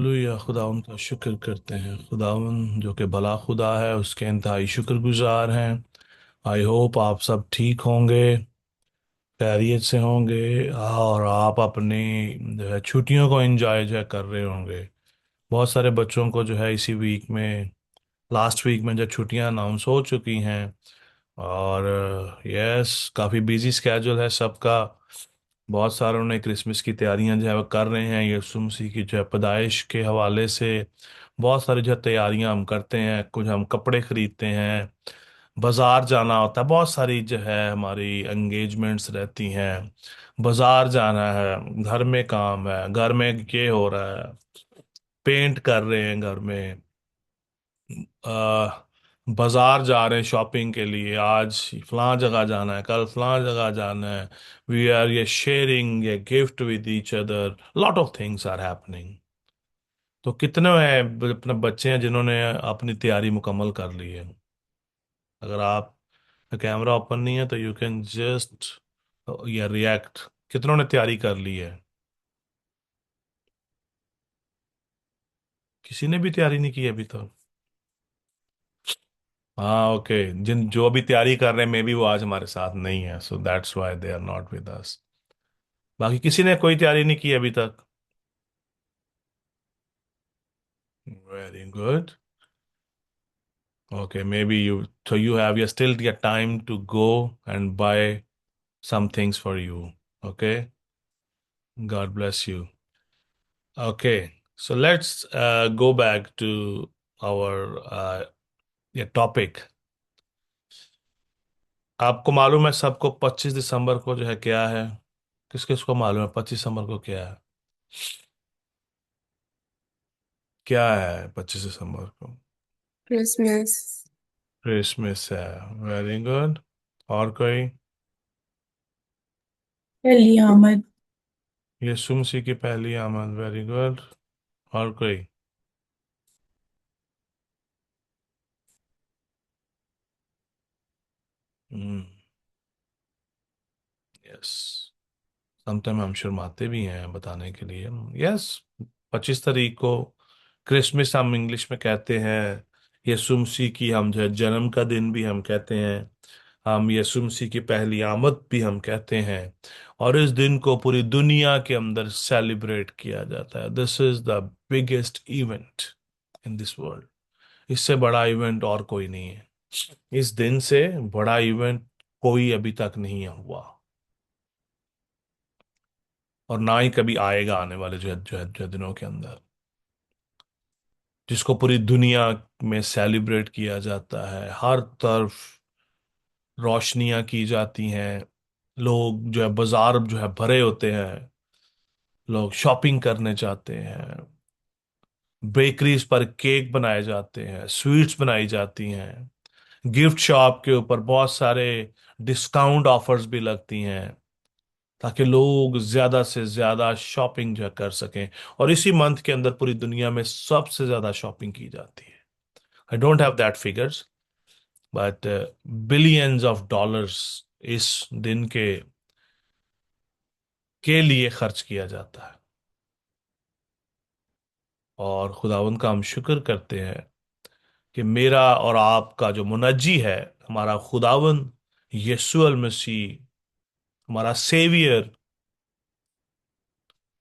Hallelujah. खुदावन का शुक्र करते हैं। खुदावन जो कि भला खुदा है, उसके इंतहाई शुक्रगुजार हैं। आई होप आप सब ठीक होंगे, खैरियत से होंगे, और आप अपनी जो है छुट्टियों को एंजॉय जो है कर रहे होंगे। बहुत सारे बच्चों को जो है इसी वीक में, लास्ट वीक में जो छुट्टियां अनाउंस हो चुकी हैं। और यस, काफ़ी बिजी स्केजूल है सबका। बहुत सारों ने क्रिसमस की तैयारियां जो है वो कर रहे हैं, यीशु मसीह की जो है पैदाइश के हवाले से। बहुत सारी जो है तैयारियां हम करते हैं, कुछ हम कपड़े खरीदते हैं, बाजार जाना होता है, बहुत सारी जो है हमारी एंगेजमेंट्स रहती हैं। बाजार जाना है, घर में काम है, घर में ये हो रहा है, पेंट कर रहे हैं घर में, बाजार जा रहे हैं शॉपिंग के लिए, आज फलां जगह जाना है, कल फलां जगह जाना है। वी आर ये शेयरिंग ये gift with each other, lot of things are happening. तो कितने हैं अपने बच्चे हैं जिन्होंने अपनी तैयारी मुकम्मल कर ली है? अगर आप कैमरा ओपन नहीं है तो यू कैन जस्ट या रिएक्ट। कितनों ने तैयारी कर ली है? किसी ने भी तैयारी नहीं की अभी तक? हाँ, ओके। जिन जो अभी तैयारी कर रहे हैं, मे बी वो आज हमारे साथ नहीं है, so that's why they are not with us. बाकी किसी ने कोई तैयारी नहीं की अभी तक? Very good. Okay, maybe you, so you have you still get time to go and buy some things for you. Okay, God bless you. Okay, so let's go back to our ये topic. आपको मालूम है सबको 25 दिसंबर को जो है क्या है? किस किस को मालूम है 25 दिसंबर को क्या है? क्या है 25 दिसंबर को? क्रिसमस। क्रिसमस है। Very good. और कोई? पहली आमद। यीशु मसीह की पहली आमद। Very good. और कोई? हम्म। यस। समटाइम हम शर्माते भी हैं बताने के लिए। यस, 25 तारीख को क्रिसमस हम इंग्लिश में कहते हैं। यीशु मसीह की हम जो है जन्म का दिन भी हम कहते हैं। हम यीशु मसीह की पहली आमद भी हम कहते हैं। और इस दिन को पूरी दुनिया के अंदर सेलिब्रेट किया जाता है। This is the biggest event in this world. इससे बड़ा इवेंट और कोई नहीं है। इस दिन से बड़ा इवेंट कोई अभी तक नहीं हुआ, और ना ही कभी आएगा आने वाले जो है दिनों के अंदर, जिसको पूरी दुनिया में सेलिब्रेट किया जाता है। हर तरफ रोशनियां की जाती हैं, लोग जो है बाजार जो है भरे होते हैं, लोग शॉपिंग करने जाते हैं, बेकरीज पर केक बनाए जाते हैं, स्वीट्स बनाई जाती हैं, गिफ्ट शॉप के ऊपर बहुत सारे डिस्काउंट ऑफर्स भी लगती हैं, ताकि लोग ज्यादा से ज्यादा शॉपिंग जो है कर सकें। और इसी मंथ के अंदर पूरी दुनिया में सबसे ज्यादा शॉपिंग की जाती है। I don't have that figures, but billions of dollars इस दिन के लिए खर्च किया जाता है। और खुदावंद का हम शुक्र करते हैं कि मेरा और आपका जो मुनज्जी है, हमारा खुदावंद यीशु अल मसीह, हमारा सेवियर,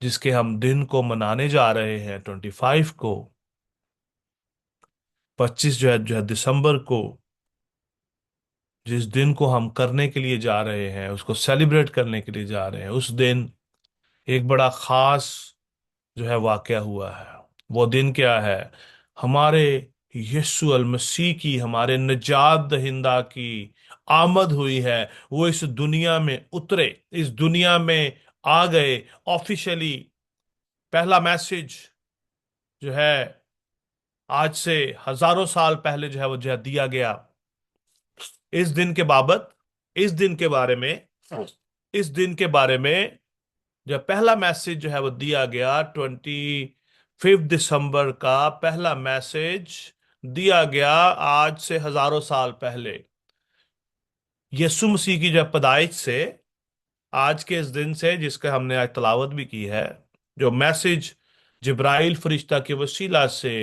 जिसके हम दिन को मनाने जा रहे हैं 25 को, 25 जो है दिसंबर को, जिस दिन को हम करने के लिए जा रहे हैं, उसको सेलिब्रेट करने के लिए जा रहे हैं, उस दिन एक बड़ा खास जो है वाकया हुआ है। वो दिन क्या है? हमारे यीशु अल मसीह की, हमारे निजात दहिंदा की आमद हुई है। वो इस दुनिया में उतरे, इस दुनिया में आ गए ऑफिशियली। पहला मैसेज जो है आज से हजारों साल पहले जो है वो जो है दिया गया। इस दिन के बाबत, इस दिन के बारे में, इस दिन के बारे में जो पहला मैसेज जो है वो दिया गया, 25 दिसंबर का पहला मैसेज दिया गया आज से हजारों साल पहले। यीशु मसीह की जो पैदाइश से, आज के इस दिन से, जिसका हमने आज तलावत भी की है, जो मैसेज जिब्राइल फरिश्ता के वसीला से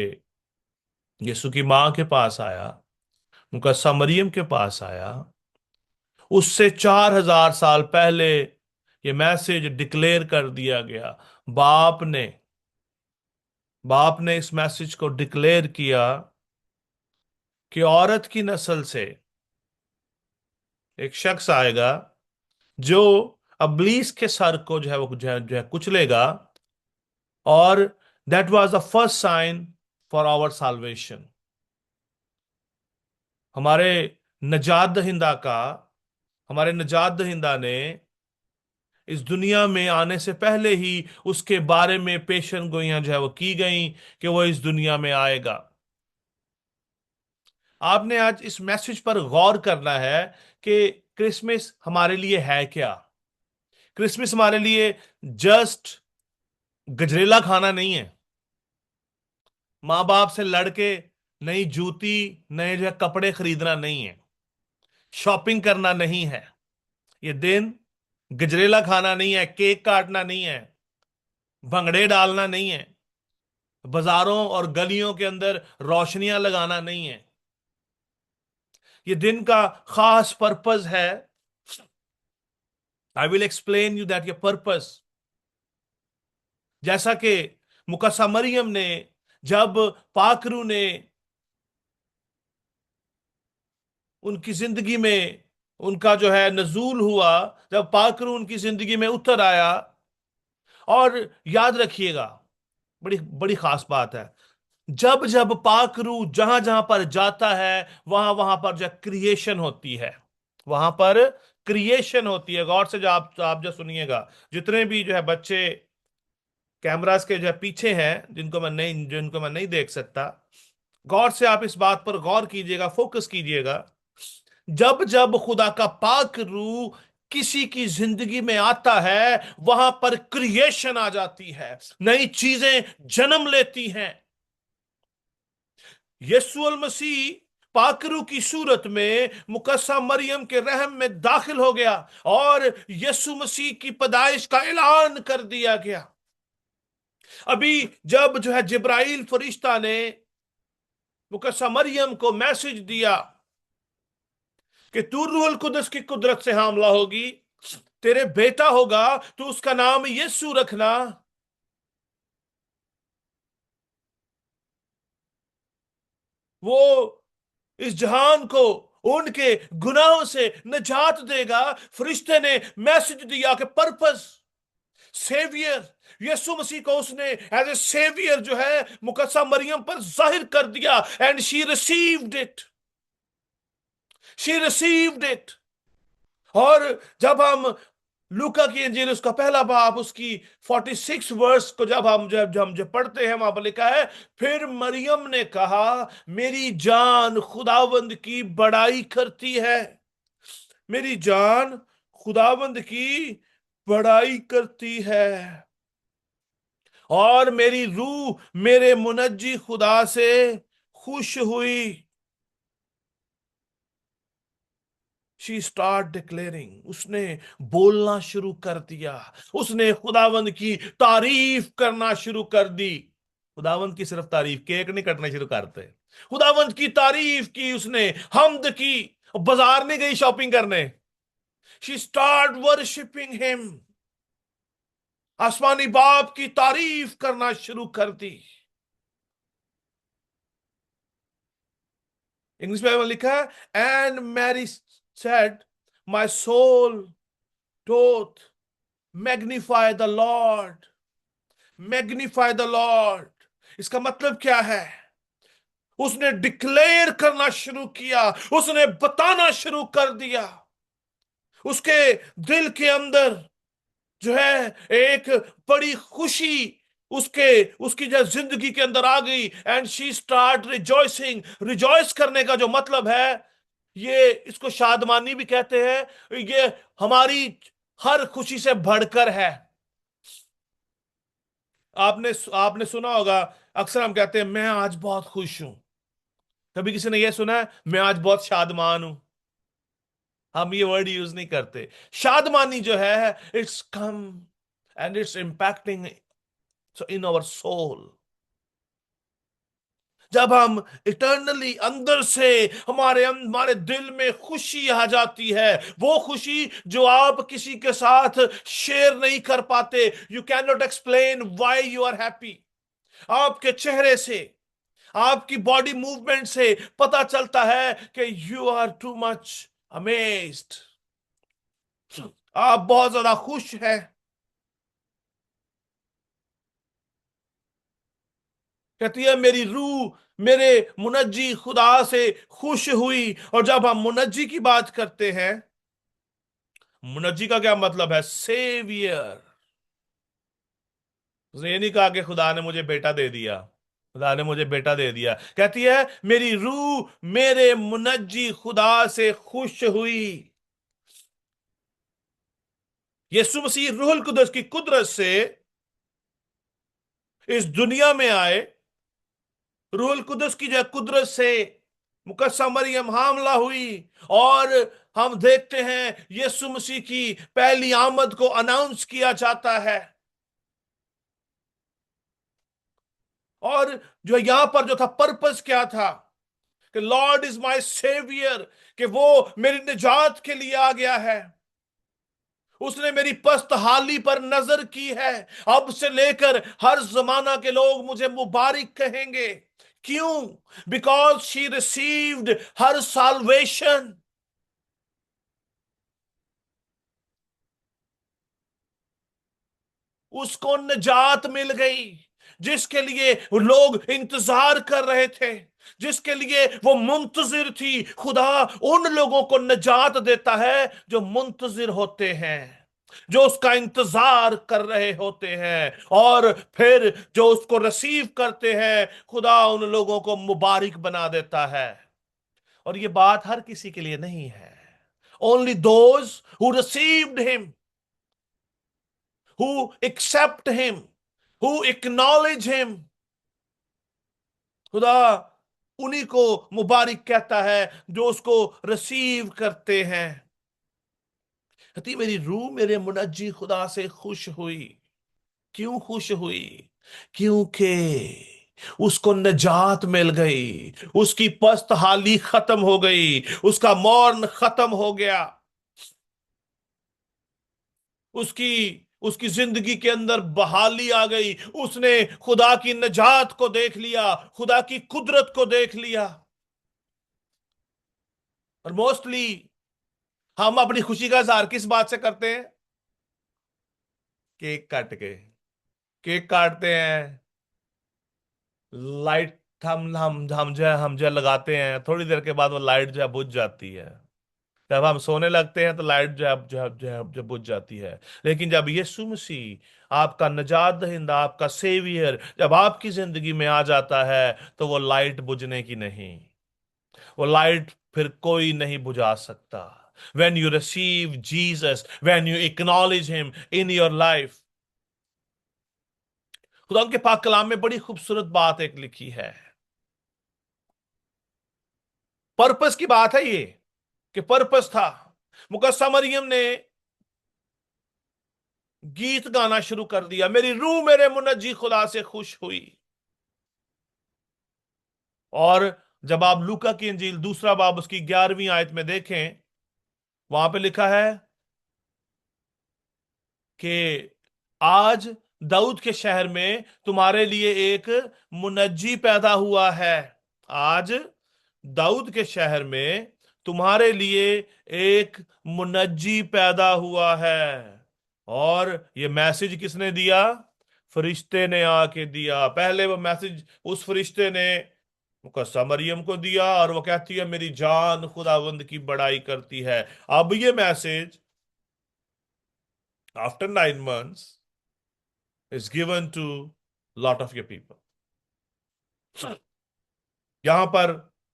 यीशु की मां के पास आया, मुकद्दसा मरियम के पास आया। उससे 4,000 साल पहले ये मैसेज डिक्लेयर कर दिया गया। बाप ने बाप ने इस मैसेज को डिक्लेयर किया कि औरत की नस्ल से एक शख्स आएगा जो अब्लीस के सर को जो है वो जो है कुचलेगा। और that was the first sign for our salvation. हमारे नजात दहिंदा का हमारे नजात दहिंदा ने इस दुनिया में आने से पहले ही उसके बारे में पेशन गोइयां जो है वो की गई कि वो इस दुनिया में आएगा। आपने आज इस मैसेज पर गौर करना है कि क्रिसमस हमारे लिए है क्या। क्रिसमस हमारे लिए जस्ट गजरेला खाना नहीं है। माँ बाप से लड़के नई जूती, नए जो है कपड़े खरीदना नहीं है। शॉपिंग करना नहीं है। ये दिन गजरेला खाना नहीं है, केक काटना नहीं है, भंगड़े डालना नहीं है, बाजारों और गलियों के अंदर रोशनियां लगाना नहीं है। ये दिन का खास पर्पस है। I will explain you that your purpose. जैसा कि मुकद्दसा मरियम ने, जब पाकरू ने उनकी जिंदगी में, उनका जो है नजूल हुआ, जब पाकरू उनकी जिंदगी में उतर आया। और याद रखिएगा, बड़ी बड़ी खास बात है, जब जब पाकरू जहां जहां पर जाता है वहां वहां पर जो क्रिएशन होती है। वहां पर क्रिएशन होती है। गौर से जो आप जो सुनिएगा, जितने भी जो है बच्चे कैमरास के जो है पीछे हैं, जिनको मैं नहीं देख सकता, गौर से आप इस बात पर गौर कीजिएगा, फोकस कीजिएगा। जब जब खुदा का पाक रूह किसी की जिंदगी में आता है वहां पर क्रिएशन आ जाती है, नई चीजें जन्म लेती हैं। यीशु मसीह पाकरू की सूरत में मुकद्दसा मरियम के रहम में दाखिल हो गया और यीशु मसीह की पैदाइश का ऐलान कर दिया गया। अभी जब जो है जिब्राइल फरिश्ता ने मुकद्दसा मरियम को मैसेज दिया कि तू रूहुल कुदस की कुदरत से हामला होगी, तेरे बेटा होगा, तो उसका नाम यीशु रखना। वो इस जहान को उनके गुनाहों से निजात देगा। फरिश्ते ने मैसेज दिया कि पर्पस, सेवियर, यीशु मसीह को उसने एज ए सेवियर जो है मुकद्दसा मरियम पर जाहिर कर दिया। And she received it. और जब हम लूका की इंजील उसका पहला बाब उसकी 46 वर्स को जब हम पढ़ते हैं, वहां पर लिखा है, फिर मरियम ने कहा, मेरी जान खुदावंद की बड़ाई करती है। मेरी जान खुदावंद की बड़ाई करती है और मेरी रूह मेरे मुनज्जी खुदा से खुश हुई। शी स्टार्ट डिक्लेयरिंग, उसने बोलना शुरू कर दिया। उसने खुदावंद की तारीफ करना शुरू कर दी। खुदावंद की सिर्फ तारीफ, केक नहीं कटने शुरू करते। खुदावंद की तारीफ की उसने, हमद की। बाजार नहीं गई शॉपिंग करने। She start worshipping him. आसमानी बाप की तारीफ करना शुरू कर दी। इंग्लिश में लिखा है, and Mary said, my soul doth magnify the Lord. Magnify the Lord, इसका मतलब क्या है? उसने डिक्लेयर करना शुरू किया, उसने बताना शुरू कर दिया। उसके दिल के अंदर जो है एक बड़ी खुशी उसके उसकी जो जिंदगी के अंदर आ गई। And she start rejoicing. Rejoice करने का जो मतलब है, ये इसको शादमानी भी कहते हैं। ये हमारी हर खुशी से बढ़कर है। आपने आपने सुना होगा, अक्सर हम कहते हैं मैं आज बहुत खुश हूं। कभी किसी ने यह सुना है मैं आज बहुत शादमान हूं? हम ये वर्ड यूज नहीं करते। शादमानी जो है, it's come and it's impacting so in our soul, जब हम इटर्नली अंदर से हमारे दिल में खुशी आ जाती है, वो खुशी जो आप किसी के साथ शेयर नहीं कर पाते, you can not explain why you are happy. आपके चेहरे से, आपकी बॉडी मूवमेंट से पता चलता है कि you are too much amazed, आप बहुत ज्यादा खुश हैं। कहती है मेरी रूह मेरे मुनज्जी खुदा से खुश हुई। और जब हम मुनज्जी की बात करते हैं, मुनज्जी का क्या मतलब है? सेवियर। उसने ये नहीं कहा कि खुदा ने मुझे बेटा दे दिया, खुदा ने मुझे बेटा दे दिया। कहती है मेरी रूह मेरे मुनज्जी खुदा से खुश हुई। यीशु मसीह रूहुल कुदस की कुदरत से इस दुनिया में आए। रूहुल कुदस की जो कुदरत से मुकद्दसा मरियम हामला हुई, और हम देखते हैं यीशु मसीह की पहली आमद को अनाउंस किया जाता है। और जो यहां पर जो था, पर्पस क्या था? कि लॉर्ड इज माय सेवियर, कि वो मेरी निजात के लिए आ गया है। उसने मेरी पस्त हाली पर नजर की है। अब से लेकर हर जमाना के लोग मुझे मुबारक कहेंगे। क्यों? Because she received her salvation. उसको निजात मिल गई, जिसके लिए वो लोग इंतजार कर रहे थे, जिसके लिए वो मुंतजिर थी। खुदा उन लोगों को निजात देता है जो मुंतजिर होते हैं, जो उसका इंतजार कर रहे होते हैं। और फिर जो उसको रिसीव करते हैं, खुदा उन लोगों को मुबारक बना देता है। और ये बात हर किसी के लिए नहीं है। Only those who received him, who accept him, who acknowledge him, खुदा उन्हीं को मुबारक कहता है जो उसको रिसीव करते हैं। कहती मेरी रूह मेरे मुनज्जी खुदा से खुश हुई। क्यों खुश हुई? क्योंकि उसको निजात मिल गई, उसकी पस्त हाली खत्म हो गई, उसका मौन खत्म हो गया। उसकी उसकी जिंदगी के अंदर बहाली आ गई। उसने खुदा की निजात को देख लिया, खुदा की कुदरत को देख लिया। और मोस्टली हम अपनी खुशी का इजहार किस बात से करते हैं? केक काट के। केक काटते हैं, लाइट हम जो लगाते हैं, थोड़ी देर के बाद वो लाइट जो है बुझ जाती है। जब हम सोने लगते हैं तो लाइट जो बुझ जाती है। लेकिन जब यीशु मसीह आपका निजात दहिंदा, आपका सेवियर जब आपकी जिंदगी में आ जाता है, तो वो लाइट बुझने की नहीं, वो लाइट फिर कोई नहीं बुझा सकता। When you receive Jesus, when you acknowledge him in your life, खुदा के पाक कलाम में बड़ी खूबसूरत बात एक लिखी है। पर्पस की बात है ये, कि पर्पस था। मुकद्दसा मरियम ने गीत गाना शुरू कर दिया, मेरी रूह मेरे मुनज्जी खुदा से खुश हुई। और जब आप लूका की इंजील दूसरा बाब उसकी 11वीं आयत में देखें, वहां पे लिखा है कि आज दाऊद के शहर में तुम्हारे लिए एक मुनज्जी पैदा हुआ है। आज दाऊद के शहर में तुम्हारे लिए एक मुनज्जी पैदा हुआ है। और ये मैसेज किसने दिया? फरिश्ते ने आके दिया। पहले वो मैसेज उस फरिश्ते ने मुकद्दसा मरियम को दिया, और वो कहती है मेरी जान खुदावंद की बड़ाई करती है। अब ये message after 9 months is given to lot of your people। यहां पर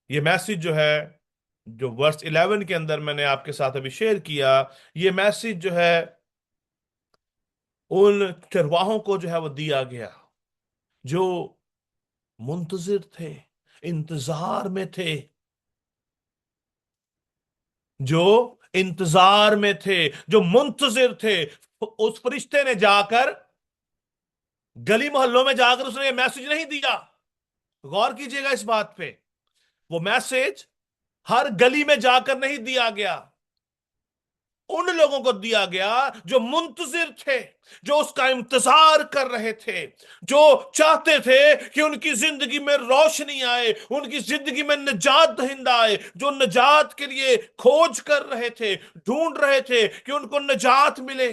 ये मैसेज जो है, जो वर्स 11 के अंदर मैंने आपके साथ अभी शेयर किया, ये मैसेज जो है उन चरवाहों को जो है वो दिया गया, जो मुंतजिर थे, इंतजार में थे, जो इंतजार में थे, जो मुंतजिर थे। उस फरिश्ते ने जाकर गली मोहल्लों में जाकर उसने ये मैसेज नहीं दिया। गौर कीजिएगा इस बात पे। वो मैसेज हर गली में जाकर नहीं दिया गया। उन लोगों को दिया गया जो मुंतजिर थे, जो उसका इंतजार कर रहे थे, जो चाहते थे कि उनकी जिंदगी में रोशनी आए, उनकी जिंदगी में निजात दहिंदा आए, जो निजात के लिए खोज कर रहे थे, ढूंढ रहे थे कि उनको निजात मिले।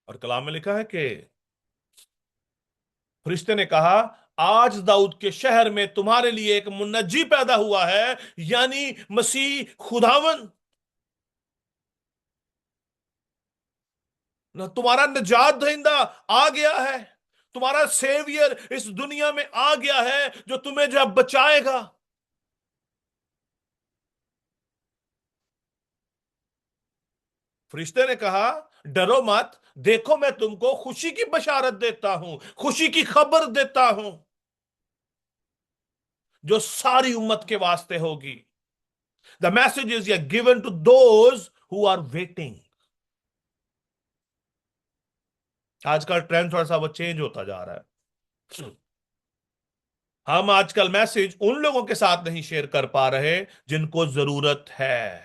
और कलाम में लिखा है कि फरिश्ते ने कहा, आज दाऊद के शहर में तुम्हारे लिए एक मुन्नजी पैदा हुआ है, यानी मसीह खुदावन ना, तुम्हारा निजात दहिंदा आ गया है। तुम्हारा सेवियर इस दुनिया में आ गया है, जो तुम्हें जब बचाएगा। फरिश्ते ने कहा, डरो मत, देखो मैं तुमको खुशी की बशारत देता हूं, खुशी की खबर देता हूं, जो सारी उम्मत के वास्ते होगी। The message is given to those who are waiting. आज का ट्रेंड थोड़ा सा वो चेंज होता जा रहा है। हम आजकल मैसेज उन लोगों के साथ नहीं शेयर कर पा रहे जिनको जरूरत है।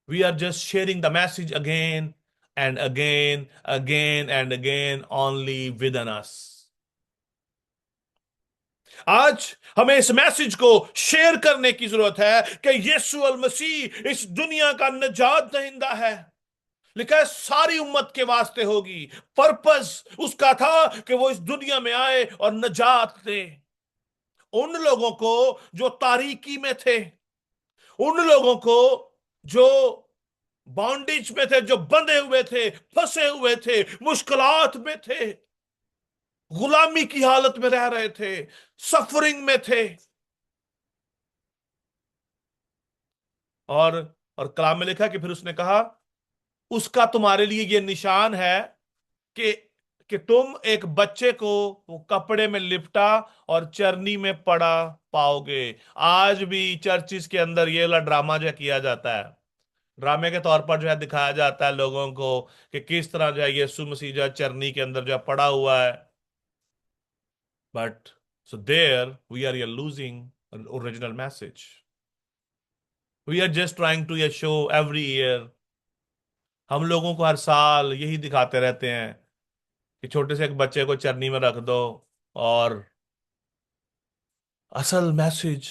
We are just sharing the message again and again, again and again, only with in us. आज हमें इस मैसेज को शेयर करने की जरूरत है कि यीशु अल मसीह इस दुनिया का निजात दहिंदा है। लिखा है सारी उम्मत के वास्ते होगी। पर्पस उसका था कि वो इस दुनिया में आए और निजात दे उन लोगों को जो तारीकी में थे, उन लोगों को जो बॉन्डेज में थे, जो बंधे हुए थे, फंसे हुए थे, मुश्किलात में थे, गुलामी की हालत में रह रहे थे, सफरिंग में थे। और और कलाम में लिखा कि फिर उसने कहा, उसका तुम्हारे लिए यह निशान है कि तुम एक बच्चे को वो कपड़े में लिपटा और चरनी में पड़ा पाओगे। आज भी चर्चिस के अंदर ये वाला ड्रामा जो किया जाता है, ड्रामे के तौर पर जो है दिखाया जाता है लोगों को कि किस तरह जो है यीशु मसीह जो है चरनी के अंदर जो है पड़ा हुआ है। But so there we are losing original message. We are just trying to show every year. हम लोगों को हर साल यही दिखाते रहते हैं कि छोटे से एक बच्चे को चरनी में रख दो, और असल मैसेज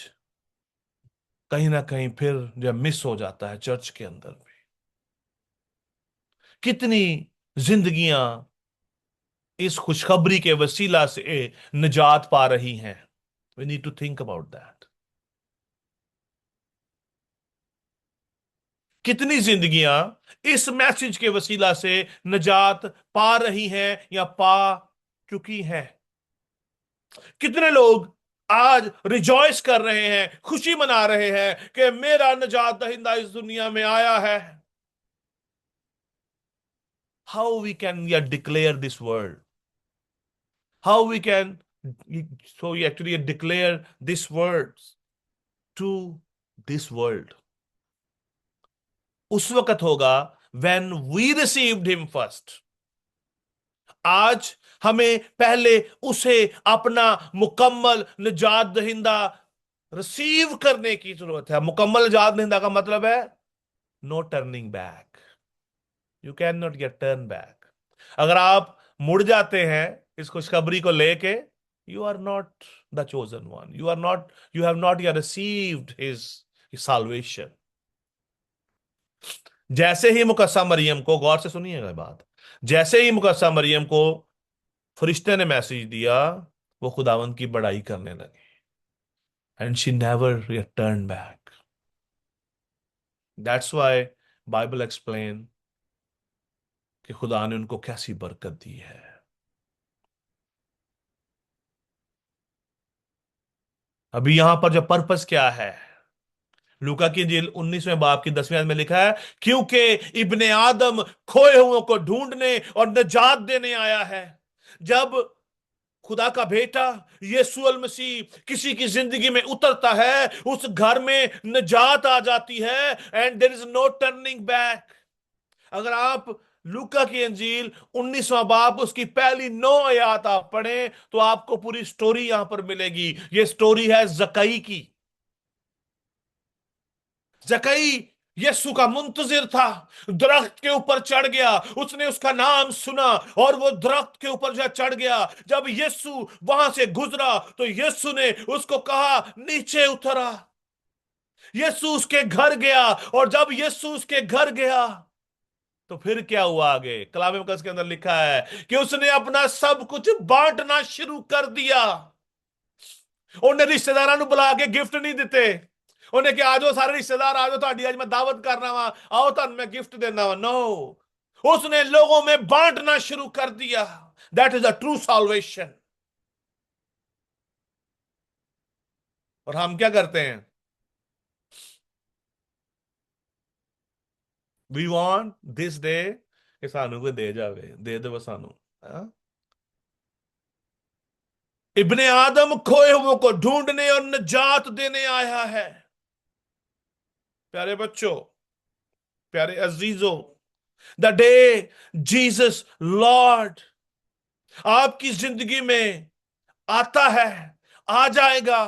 कहीं ना कहीं फिर जो मिस हो जाता है चर्च के अंदर भी। कितनी जिंदगियां इस खुशखबरी के वसीला से निजात पा रही हैं। We need to think about that. कितनी जिंदगियां इस मैसेज के वसीला से निजात पा रही हैं या पा चुकी हैं। कितने लोग आज रिजॉइस कर रहे हैं, खुशी मना रहे हैं कि मेरा निजात दहिंदा इस दुनिया में आया है। हाउ वी कैन या declare this word, how we can, so we actually declare these words to this world उस वक्त होगा when we received him first। आज हमें पहले उसे अपना मुकम्मल निजात दहिंदा रिसीव करने की जरूरत है। मुकम्मल निजात दहिंदा का मतलब है no turning back. You can not get turn back. अगर आप मुड़ जाते हैं इस खुशखबरी को लेके, you are not the chosen one, you are not, you have not yet received his salvation। जैसे ही मुकद्दसा मरियम को, गौर से सुनिएगा बात, जैसे ही मुकद्दसा मरियम को फरिश्ते ने मैसेज दिया, वो खुदावंद की बड़ाई करने लगे। And she never turn back. That's why Bible explain कि खुदा ने उनको कैसी बरकत दी है। अभी यहां पर जो पर्पस क्या है, लूका की इंजील 19वें बाब की 10वीं आयत में लिखा है, क्योंकि इब्ने आदम खोए हुओं को ढूंढने और निजात देने आया है। जब खुदा का बेटा यीशु अल मसीह किसी की जिंदगी में उतरता है, उस घर में निजात आ जाती है, and there is no turning back. अगर आप लूका की अंजील 19वां बाब उसकी पहली 9 आयत आप पढ़ें तो आपको पूरी स्टोरी यहां पर मिलेगी। ये स्टोरी है जकई की। जकई यीशु का मुंतजिर था, दरख्त के ऊपर चढ़ गया, उसने उसका नाम सुना और वो दरख्त के ऊपर जो चढ़ गया। जब यीशु वहां से गुजरा तो यीशु ने उसको कहा नीचे उतरा। यीशु उसके घर गया और जब यीशु उसके घर गया तो फिर क्या हुआ? आगे कलाम मुकद्दस के अंदर लिखा है कि उसने अपना सब कुछ बांटना शुरू कर दिया। ਉਹਨੇ ਰਿਸ਼ਤੇਦਾਰਾਂ ਨੂੰ ਬੁਲਾ ਕੇ ਗਿਫਟ ਨਹੀਂ ਦਿੱਤੇ। ਉਹਨੇ ਕਿ ਆ ਜਾਓ ਸਾਰੇ ਰਿਸ਼ਤੇਦਾਰ ਆ ਜਾਓ, ਤੁਹਾਡੀ ਅੱਜ ਮੈਂ ਦਾਵਤ ਕਰਨਾ ਵਾ, आओ ਤੁਹਾਨੂੰ मैं गिफ्ट देना वा। नो, उसने लोगों में बांटना शुरू कर दिया। That is a true solvation. और हम क्या करते हैं? वी वांट दिस डे कि सानू कोई दे जावे, दे दे सानू। हाँ? इब्ने आदम खोए हुओं को ढूंढने और निजात देने आया है। प्यारे बच्चों, प्यारे अजीजों, द डे जीसस लॉर्ड आपकी जिंदगी में आता है, आ जाएगा,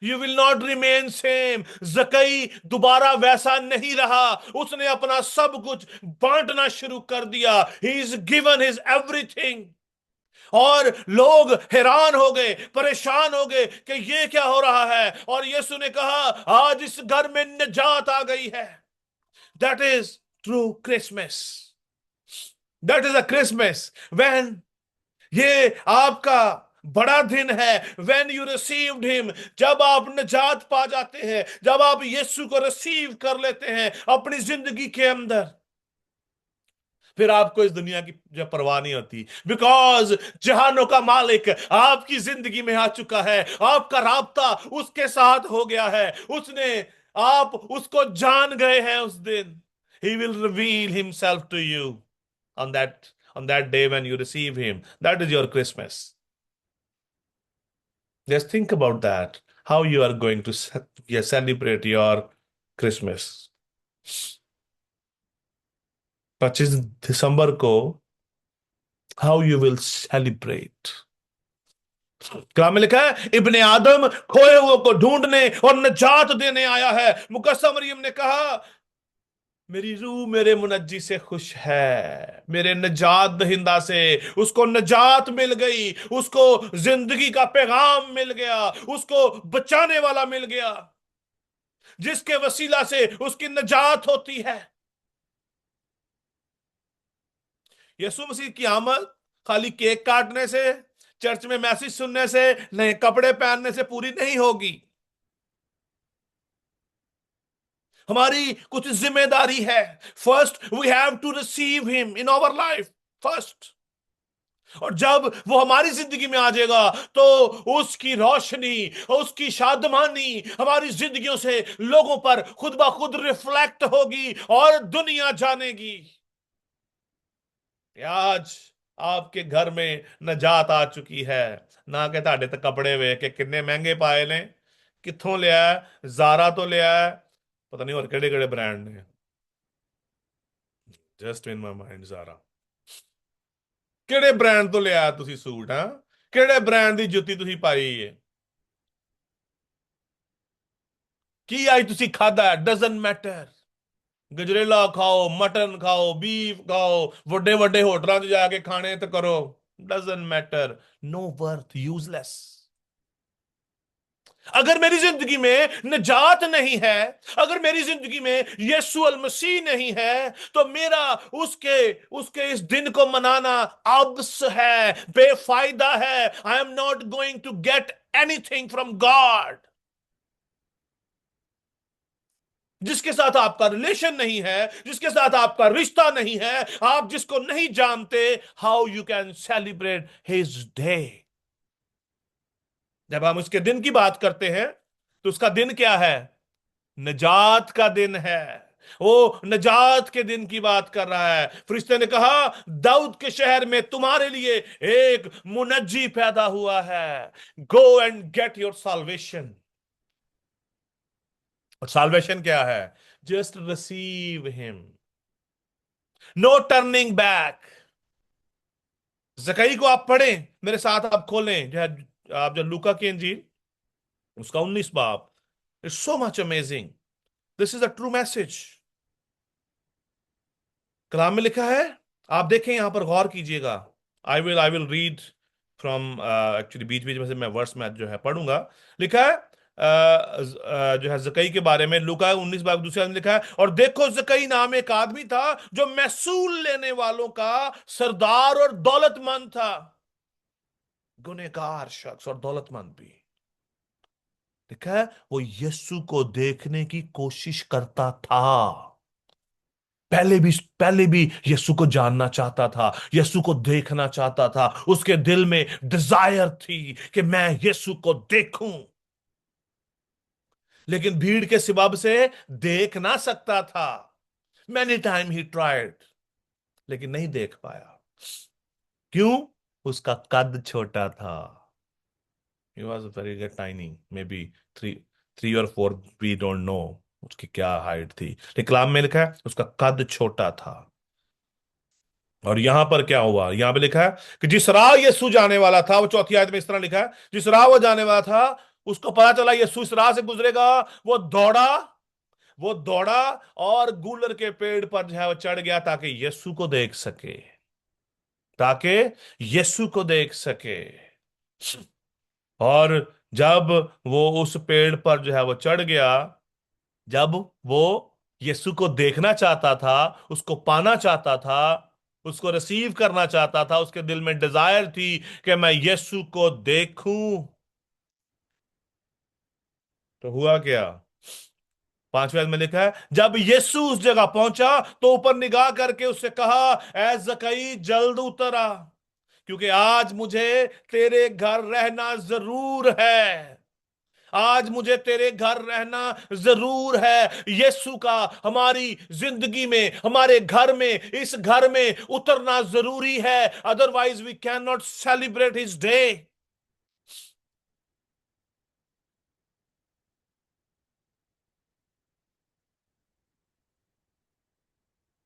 you will not remain same. जकई दोबारा वैसा नहीं रहा। उसने अपना सब कुछ बांटना शुरू कर दिया। He is given his everything. और लोग हैरान हो गए, परेशान हो गए कि ये क्या हो रहा है। और यीशु ने कहा आज इस घर में निजात आ गई है। That is true Christmas. That is a Christmas when ये आपका बड़ा दिन है। व्हेन यू रिसीव्ड हिम, जब आप निजात पा जाते हैं, जब आप यीशु को रिसीव कर लेते हैं अपनी जिंदगी के अंदर, फिर आपको इस दुनिया की जो परवाह नहीं होती। बिकॉज जहानों का मालिक आपकी जिंदगी में आ चुका है। आपका राब्ता उसके साथ हो गया है। उसने आप उसको जान गए हैं। उस दिन he will reveal himself to you on that day when you receive him. That is your Christmas. Just think about that, how you are going to yeah, celebrate your Christmas। 25 दिसंबर को how you will celebrate। कलाम में लिखा है इब्ने आदम खोए हुए को ढूंढने और निजात देने आया है। मुकद्दस मरियम ने कहा मेरी रूह मेरे मुनज्जी से खुश है, मेरे निजात दहिंदा से। उसको निजात मिल गई, उसको जिंदगी का पैगाम मिल गया, उसको बचाने वाला मिल गया जिसके वसीला से उसकी निजात होती है। यीशु मसीह की आमद खाली केक काटने से, चर्च में मैसेज सुनने से, नए कपड़े पहनने से पूरी नहीं होगी। हमारी कुछ जिम्मेदारी है। First we have to receive him in our life first. और जब वो हमारी जिंदगी में आ जाएगा तो उसकी रोशनी, उसकी शादमानी हमारी जिंदगियों से लोगों पर खुद ब खुद रिफ्लेक्ट होगी और दुनिया जानेगी कि आज आपके घर में नजात आ चुकी है। ना कि ਤੁਹਾਡੇ ਤੇ कपड़े वे के किन्ने महंगे पाए ने, कित्थों लिया है, ਜ਼ਾਰਾ तो लिया है, पता नहीं और केड़े केड़े ब्रांड ने। Just in my mind Zara. ਕਿਹੜੇ ਬ੍ਰਾਂਡ ਤੋਂ ਲਿਆ ਤੁਸੀਂ ਸੂਟ? ਹਾਂ, ਕਿਹੜੇ ਬ੍ਰਾਂਡ ਦੀ ਜੁੱਤੀ ਤੁਸੀਂ ਪਾਈ ਹੈ? ਕੀ ਅੱਜ ਤੁਸੀਂ ਖਾਦਾ? Doesn't matter. ਗਜਰੇਲਾ ਖਾਓ, ਮਟਨ ਖਾਓ, ਬੀਫ ਖਾਓ, ਵੱਡੇ ਵੱਡੇ ਹੋਟਲਾਂ 'ਚ ਜਾ ਕੇ ਖਾਣੇ ਤੇ ਕਰੋ, doesn't matter. Know worth, useless. अगर मेरी जिंदगी में निजात नहीं है, अगर मेरी जिंदगी में यीशु अल मसीह नहीं है, तो मेरा उसके उसके इस दिन को मनाना अब्स है, बेफायदा है। I am not going to get anything from God. जिसके साथ आपका रिलेशन नहीं है, जिसके साथ आपका रिश्ता नहीं है, आप जिसको नहीं जानते, how you can celebrate his day? जब हम उसके दिन की बात करते हैं तो उसका दिन क्या है? निजात का दिन है। वो निजात के दिन की बात कर रहा है। फरिश्ते ने कहा दाऊद के शहर में तुम्हारे लिए एक मुनज्जी पैदा हुआ है। Go and get your salvation. और साल्वेशन क्या है? Just receive him. No turning back. जकई को आप पढ़ें मेरे साथ, आप खोलें जो है, आप जो लूका की इंजील उसका 19 बाब। It's so much amazing. This is a true message. कलाम में लिखा है, आप देखें यहां पर गौर कीजिएगा। I will read from, actually बीच बीच में से मैं वर्स में जो है पढ़ूंगा। लिखा है जो है जकई के बारे में, लूका 19 बाब दूसरे में लिखा है, और देखो जकई नाम एक आदमी था जो महसूल लेने वालों का सरदार और दौलतमंद था। गुनहगार शख्स और दौलतमंद भी। लिखा है वो यीशु को देखने की कोशिश करता था। पहले भी यीशु को जानना चाहता था, यीशु को देखना चाहता था। उसके दिल में डिजायर थी कि मैं यीशु को देखूं, लेकिन भीड़ के सबब से देख ना सकता था। मैनी टाइम ही ट्राइड, लेकिन नहीं देख पाया। क्यों? उसका कद छोटा था। He was very tiny, may be three 3 और 4, वी डोंट नो उसकी क्या हाइट थी, लेकिन कलाम में लिखा है उसका कद छोटा था। और यहां पर क्या हुआ, यहां पे लिखा है कि जिस राह यीशु जाने वाला था, वो चौथी आयत में इस तरह लिखा है, जिस राह वो जाने वाला था उसको पता चला यीशु इस राह से गुजरेगा। वो दौड़ा, वो दौड़ा और गूलर के पेड़ पर जो है वो चढ़ गया ताकि यीशु को देख सके, ताकि यीशु को देख सके। और जब वो उस पेड़ पर जो है वो चढ़ गया, जब वो यीशु को देखना चाहता था, उसको पाना चाहता था, उसको रिसीव करना चाहता था, उसके दिल में डिजायर थी कि मैं यीशु को देखूं, तो हुआ क्या? 5वें में लिखा है, जब यीशु उस जगह पहुंचा तो ऊपर निगाह करके उससे कहा, ऐ जकई जल्द उतर आ, क्योंकि आज मुझे तेरे घर रहना जरूर है। आज मुझे तेरे घर रहना जरूर है। यीशु का हमारी जिंदगी में, हमारे घर में, इस घर में उतरना जरूरी है, otherwise we can not celebrate his day.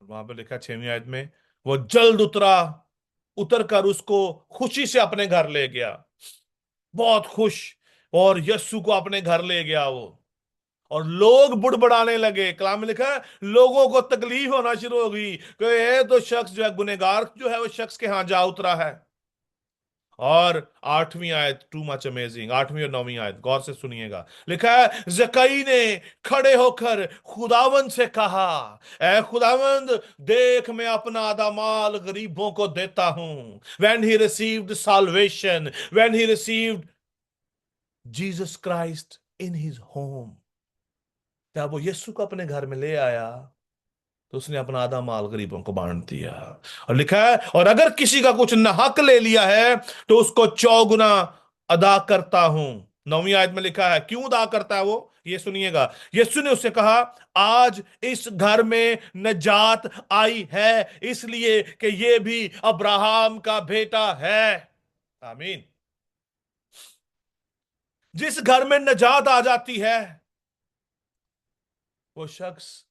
वहां पे लिखा 6वीं आयत में, वो जल्द उतरा, उतर कर उसको खुशी से अपने घर ले गया, बहुत खुश। और यीशु को अपने घर ले गया वो। और लोग बुड़बड़ाने लगे, कलाम में लिखा है लोगों को तकलीफ होना शुरू हो गई कि ये तो शख्स जो है गुनहगार जो है वो शख्स के यहां जा उतरा है। और 8वीं आयत, टू मच अमेजिंग, 8वीं और 9वीं आयत गौर से सुनिएगा। लिखा है जकई ने खड़े होकर खुदावंद से कहा, ऐ खुदावंद, देख मैं अपना आधा माल गरीबों को देता हूं। when he received salvation, when he received Jesus Christ in his home, जब वो यीशु को अपने घर में ले आया तो उसने अपना आधा माल गरीबों को बांट दिया। और लिखा है, और अगर किसी का कुछ नाहक ले लिया है तो उसको 4 गुना अदा करता हूं। 9वीं आयत में लिखा है क्यों अदा करता है वो, ये सुनिएगा। यीशु ने उससे कहा, आज इस घर में नजात आई है, इसलिए कि ये भी अब्राहम का बेटा है। आमीन। जिस घर में नजात आ जाती है, वो शख्स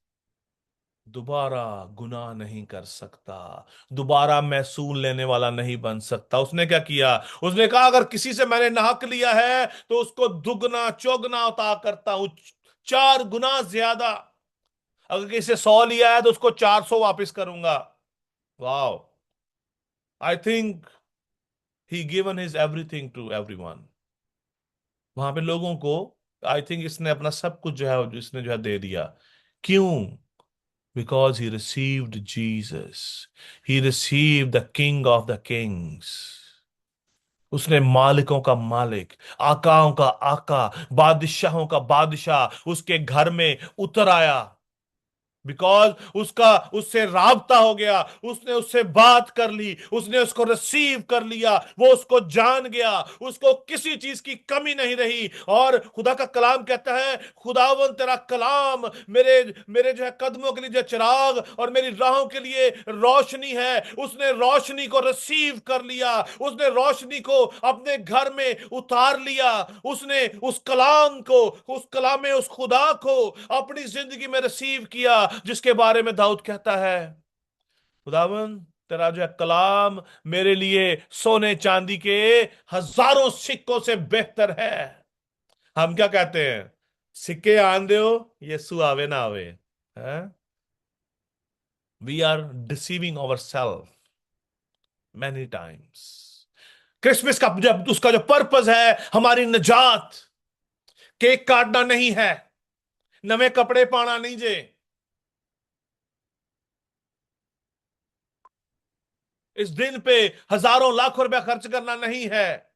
दोबारा गुनाह नहीं कर सकता, दोबारा महसूल लेने वाला नहीं बन सकता। उसने क्या किया? उसने कहा अगर किसी से मैंने नाहक लिया है तो उसको दुगना चौगुना अता करता हूं, 4 गुना ज्यादा। अगर किसी से 100 लिया है तो उसको 400 वापस करूंगा। वाह! I think he given his everything to everyone. वहां पे लोगों को, आई थिंक इसने अपना सब कुछ जो है इसने जो है दे दिया। क्यों? Because he received Jesus. He received the King of the Kings. उसने मालिकों का मालिक, आकाओं का आका, बादशाहों का बादशाह उसके घर में उतर आया। बिकॉज उसका उससे राबता हो गया, उसने उससे बात कर ली, उसने उसको रिसीव कर लिया, वो उसको जान गया, उसको किसी चीज की कमी नहीं रही। और खुदा का कलाम कहता है, खुदावन तेरा कलाम मेरे मेरे जो है कदमों के लिए जो चिराग और मेरी राहों के लिए रोशनी है। उसने रोशनी को रिसीव कर लिया, उसने रोशनी को अपने घर में उतार लिया। उसने उस कलाम को, उस कलाम में उस खुदा को अपनी जिंदगी में रिसीव किया, जिसके बारे में दाऊद कहता है खुदावन तेरा जो है कलाम मेरे लिए सोने चांदी के हजारों सिक्कों से बेहतर है। हम क्या कहते हैं? सिक्के आन दो, यीशु आवे ना आवे। है, we are deceiving our self many times. Christmas का जब उसका जो पर्पस है हमारी निजात, केक काटना नहीं है, नवे कपड़े पाना नहीं जे, इस दिन पे हजारों लाखों रुपया खर्च करना नहीं है।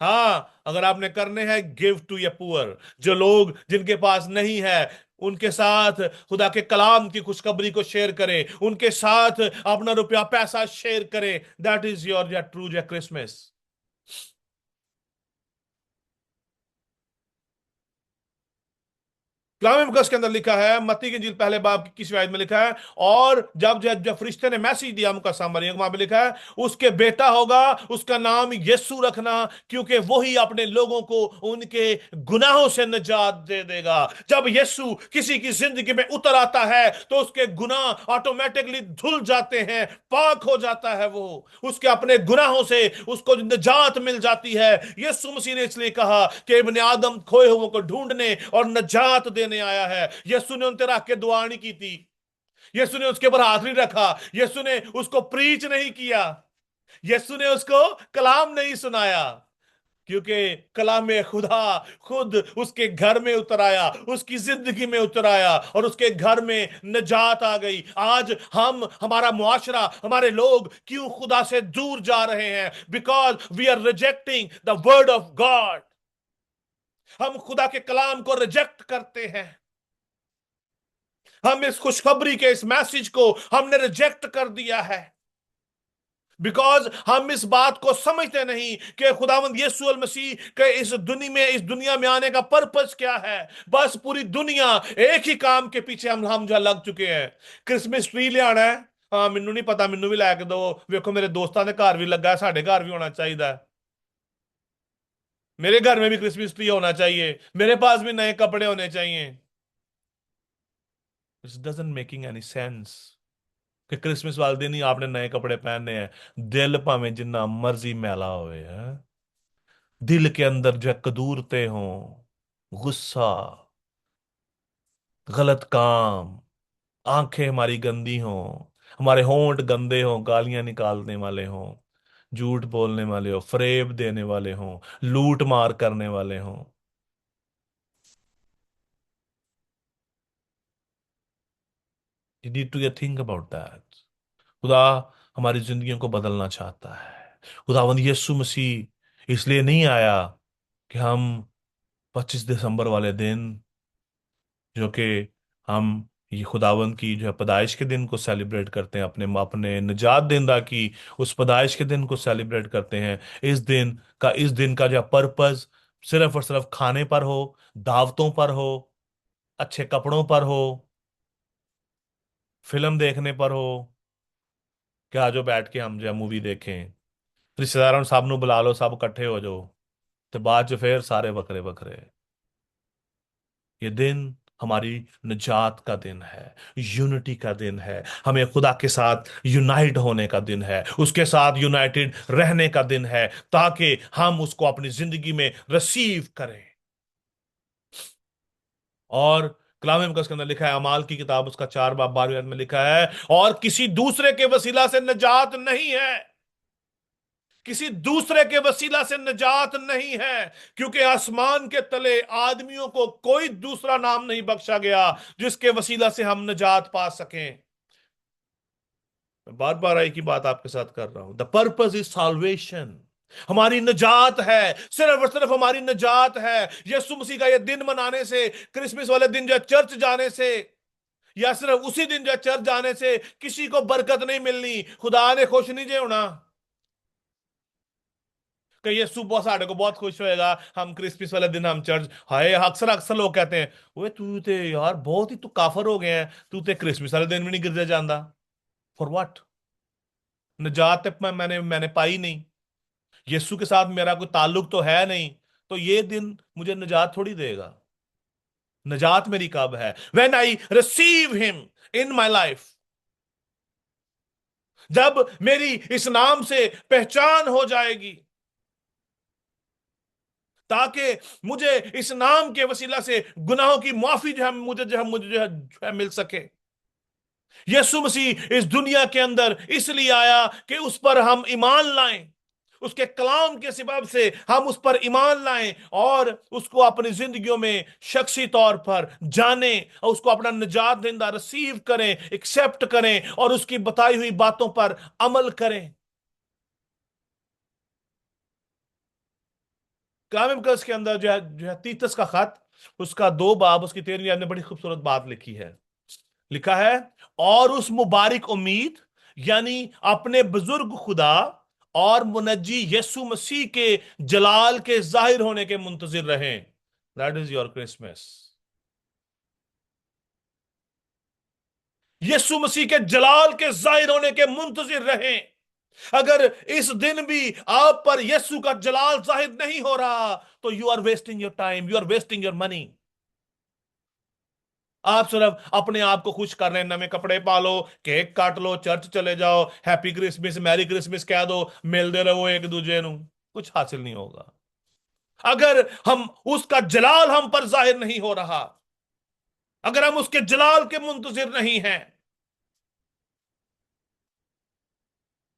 हाँ, अगर आपने करने हैं, गिव टू ये पुअर। जो लोग जिनके पास नहीं है, उनके साथ खुदा के कलाम की खुशखबरी को शेयर करें, उनके साथ अपना रुपया पैसा शेयर करें। That is your true Christmas. कलाम मुकद्दस के अंदर लिखा है, मत्ती की इंजील पहले बाब की 21वीं आयत में लिखा है, और जब जब जब फरिश्ते ने मैसेज दिया मुकद्दस मरियम, वहां पे लिखा है उसके बेटा होगा, उसका नाम यीशु रखना, क्योंकि वही अपने लोगों को उनके गुनाहों से निजात दे देगा। जब यीशु किसी की जिंदगी में उतर आता है तो उसके गुनाह ऑटोमेटिकली धुल जाते हैं, पाक हो जाता है। वो उसके अपने गुनाहों से उसको निजात मिल जाती है। यीशु मसीह ने इसलिए कहा कि इब्ने आदम खोए हुओं को ढूंढने और निजात देने आया है। यीशु ने उन पर रख के दुआ नहीं की थी, यीशु ने उसके ऊपर हाथ नहीं रखा, यीशु ने उसको प्रीच नहीं किया, यीशु ने उसको कलाम नहीं सुनाया, क्योंकि कलाम खुदा खुद उसके घर में उतर आया, उसकी जिंदगी में उतर आया और उसके घर में निजात आ गई। आज हम, हमारा मुआशरा, हमारे लोग क्यों खुदा से दूर जा रहे हैं? Because we are rejecting the word of God. हम खुदा के कलाम को रिजेक्ट करते हैं। हम इस खुशखबरी के इस मैसेज को हमने रिजेक्ट कर दिया है, बिकॉज हम इस बात को समझते नहीं कि खुदावंद यीशु अल मसीह के इस दुनिया में आने का पर्पस क्या है। बस पूरी दुनिया एक ही काम के पीछे हम जो लग चुके हैं। क्रिसमस ट्री ले आना है, हाँ मैनू नहीं पता, मैनू भी लैके दो। वेखो मेरे दोस्तों के घर भी लगा है, साढ़े घर भी होना चाहिए। मेरे घर में भी क्रिसमस ट्री होना चाहिए, मेरे पास भी नए कपड़े होने चाहिए। It doesn't making any sense कि क्रिसमस वाले दिन ही आपने नए कपड़े पहनने हैं। दिल भावें जिन्ना मर्जी मैला होवे है, दिल के अंदर जो है कदूरते हों, गुस्सा, गलत काम, आंखें हमारी गंदी हों, हमारे होंठ गंदे हों, गालियां निकालने वाले हों, झूठ बोलने वाले हो, फरेब देने वाले हों, लूट मार करने वाले हों। You need to think about that. खुदा हमारी जिंदगियों को बदलना चाहता है। खुदावंद यीशु मसीह इसलिए नहीं आया कि हम 25 दिसंबर वाले दिन, जो कि हम ये खुदावंद की जो है पैदाइश के दिन को सेलिब्रेट करते हैं, अपने अपने निजात दिंदा की उस पैदाइश के दिन को सेलिब्रेट करते हैं। इस दिन का जो पर्पस सिर्फ और सिर्फ खाने पर हो, दावतों पर हो, अच्छे कपड़ों पर हो, फिल्म देखने पर हो, क्या जो बैठ के हम जो मूवी देखें, रिश्तेदारों सब नु बुला लो, सब इकट्ठे हो जाओ, तो बाद च फिर सारे बखरे बखरे। ये दिन हमारी निजात का दिन है, यूनिटी का दिन है, हमें खुदा के साथ यूनाइट होने का दिन है, उसके साथ यूनाइटेड रहने का दिन है, ताकि हम उसको अपनी जिंदगी में रिसीव करें। और कलाम मुकद्दस के अंदर लिखा है, अमाल की किताब उसका 4 बाब 12 में लिखा है, और किसी दूसरे के वसीला से निजात नहीं है, किसी दूसरे के वसीला से निजात नहीं है, क्योंकि आसमान के तले आदमियों को कोई दूसरा नाम नहीं बख्शा गया जिसके वसीला से हम निजात पा सकें। मैं बार बार एक ही बात आपके साथ कर रहा हूं, द पर्पस इज साल्वेशन। हमारी निजात है, सिर्फ और सिर्फ हमारी निजात है। यीशु मसीह का यह दिन मनाने से, क्रिसमस वाले दिन जो चर्च जाने से, या सिर्फ उसी दिन जो चर्च जाने से किसी को बरकत नहीं मिलनी, खुदा ने खुश नहीं जे होना कि ये सुबह साढ़े को बहुत खुश होएगा, हम क्रिसमस वाले दिन हम चर्च। हाय, अक्सर अक्सर लोग कहते हैं, ओए तू ते यार बहुत ही तू काफर हो गया है, तू ते क्रिसमस वाले दिन भी नहीं गिरजा जाता। For what? निजात तक मैंने पाई नहीं, यीशु के साथ मेरा कोई ताल्लुक तो है नहीं, तो ये दिन मुझे निजात थोड़ी देगा। निजात मेरी कब है? When I receive him in my life. जब मेरी इस नाम से पहचान हो जाएगी, ताकि मुझे इस नाम के वसीला से गुनाहों की माफी जो है मुझे मिल सके। यीशु मसीह इस दुनिया के अंदर इसलिए आया कि उस पर हम ईमान लाएं, उसके कलाम के सबब से हम उस पर ईमान लाएं और उसको अपनी जिंदगियों में शख्सी तौर पर जाने और उसको अपना निजात दहिंदा रिसीव करें, एक्सेप्ट करें और उसकी बताई हुई बातों पर अमल करें। कलाम मुकद्दस के अंदर जो है तीतस का खत, उसका 2 बाब, उसकी 13वीं आयत में बड़ी खूबसूरत बात लिखी है। लिखा है, और उस मुबारक उम्मीद यानी अपने बुजुर्ग खुदा और मुनज्जी यीशु मसीह के जलाल के जाहिर होने के मुंतजिर रहें। That is your Christmas. यीशु मसीह के जलाल के जाहिर होने के मुंतजिर रहें। अगर इस दिन भी आप पर यीशु का जलाल जाहिर नहीं हो रहा, तो you are wasting your time, you are wasting your money. आप सिर्फ अपने आप को खुश कर रहे हैं, नए कपड़े पालो, केक काट लो, चर्च चले जाओ, हैप्पी क्रिसमस, मैरी क्रिसमस कह दो, मिलते रहो एक दूजे नु, कुछ हासिल नहीं होगा अगर हम उसका जलाल हम पर जाहिर नहीं हो रहा, अगर हम उसके जलाल के मुंतजिर नहीं हैं।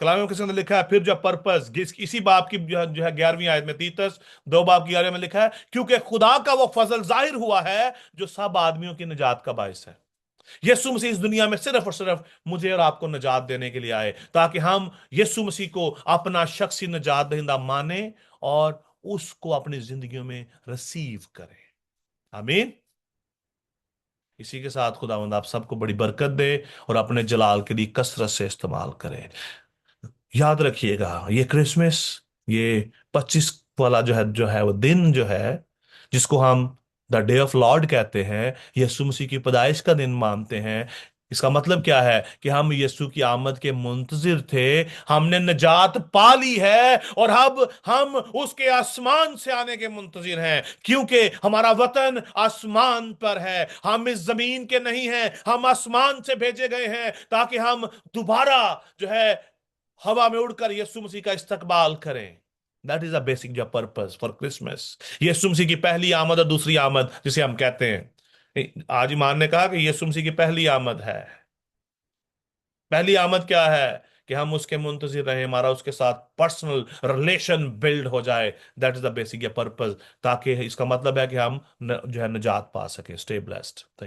कलाम के अंदर लिखा है फिर जो पर्पस, इसी बाप की जो है 11वीं आयत में, तीतस 2 बाब की 11 में लिखा है, क्योंकि खुदा का वो फजल जाहिर हुआ है जो सब आदमियों की निजात का बायस है। यीशु मसीह इस दुनिया में सिर्फ और सिर्फ मुझे और आपको निजात देने के लिए आए, ताकि हम यीशु मसीह को अपना शख्सी निजात दहिंदा माने और उसको अपनी जिंदगियों में रिसीव करें। आमीन। इसी के साथ खुदावंद आप सबको बड़ी बरकत दे और अपने जलाल के लिए कसरत से इस्तेमाल करें। याद रखिएगा, ये क्रिसमस, ये 25 वाला जो है वो दिन जो है, जिसको हम द डे ऑफ लॉर्ड कहते हैं, यीशु मसीह की पैदाइश का दिन मानते हैं। इसका मतलब क्या है कि हम यीशु की आमद के मुंतजिर थे, हमने निजात पा ली है और अब हम उसके आसमान से आने के मुंतजिर हैं, क्योंकि हमारा वतन आसमान पर है। हम इस जमीन के नहीं हैं, हम आसमान से भेजे गए हैं, ताकि हम दोबारा जो है हवा में उड़कर यीशु मसीह का इस्तकबाल करें। दैट इज अ बेसिक जो पर्पस फॉर क्रिसमस। यीशु मसीह की पहली आमद और दूसरी आमद जिसे हम कहते हैं, आज ईमान ने कहा कि यीशु मसीह की पहली आमद है। पहली आमद क्या है? कि हम उसके मुंतजिर रहे, हमारा उसके साथ पर्सनल रिलेशन बिल्ड हो जाए। That is the basic purpose, ताकि इसका मतलब है कि हम जो है निजात पा सके। Stay blessed. थैंक